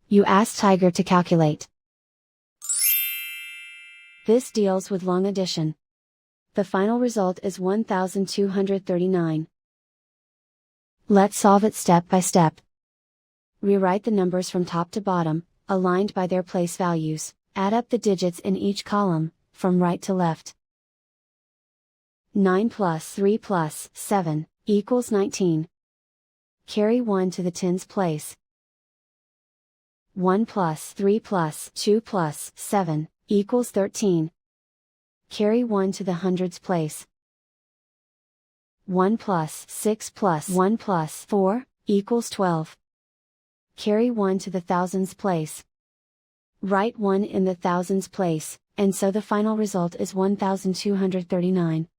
You ask Tiger to calculate. This deals with long addition. The final result is 1239. Let's solve it step by step. Rewrite the numbers from top to bottom, aligned by their place values. Add up the digits in each column, from right to left. 9 plus 3 plus 7 equals 19. Carry 1 to the tens place. 1 plus 3 plus 2 plus 7 equals 13. Carry 1 to the hundreds place. 1 plus 6 plus 1 plus 4 equals 12. Carry 1 to the thousands place. Write 1 in the thousands place, and so the final result is 1239.